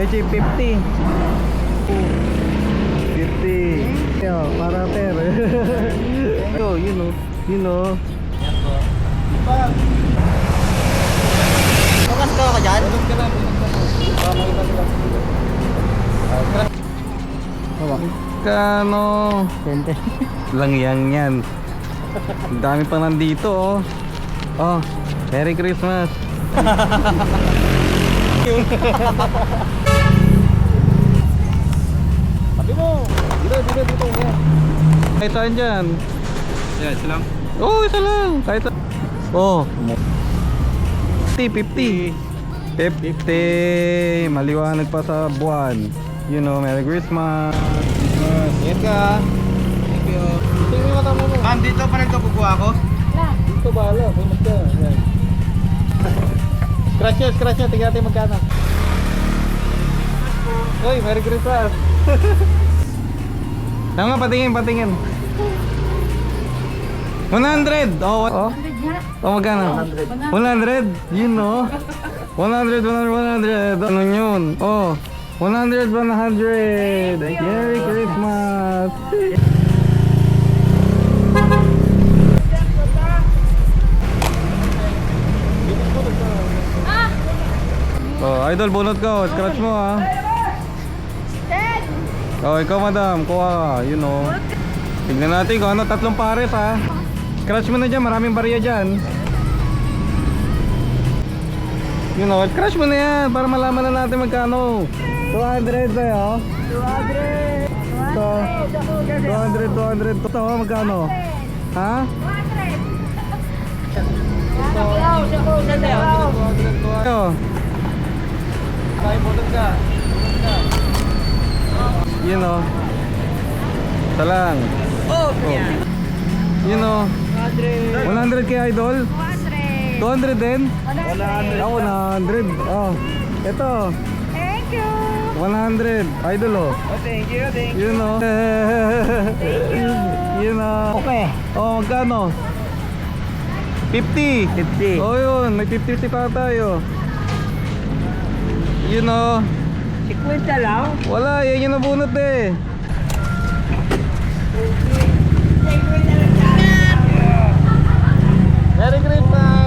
Leche 50. 50. Yo, para per. Yo, you know. Bukas ka ako dyan? Kano? Lang yan. Ang dami pa nandito oh. Oh, Merry Christmas. Sabi mo. Dito. Kahit saan dyan? Yeah, isa lang. Oh, isa lang. Kahit saan. Oh. 50. Maliwanag pa sa buwan. You know, Merry Christmas. Ingat ka. Thank you. Tingnan mo mata mo. Ma'am, dito pa rin ito kukuha ako? Dito bahala. Ingat ka. Yan. Scratch nyo. Tingnan natin magkano. Uy, Merry Christmas. Tama nga, patingin. 100. Oh, magkano? 100. You know. 100. Ano yun? Oh, 100. Merry Christmas. Oh, idol, bunot ko. Scratch mo ha. Oh, ikaw madam, kuha ka. You know. Tignan natin kung ano, 3 pares ha. Scratch mo na dyan, maraming barya dyan. You know, scratch mo na yan para malaman na natin magkano. 200 sa'yo. 200. Ito. 200. Ito, magkano? Ha? 200. Ito. You know. Ito lang. Oh, yeah. You know. 100 kay idol? 200 din? 100. Ako 100. Oh. Ito. Thank you. 100. Idol oh. Oh, thank you. You know. You know. Okay. Oh, magkano? 50. 50. Oh, yun. May 50 si tatay oh. You know. 50 lang? Wala. Yan yung nabunot eh. Merry Christmas!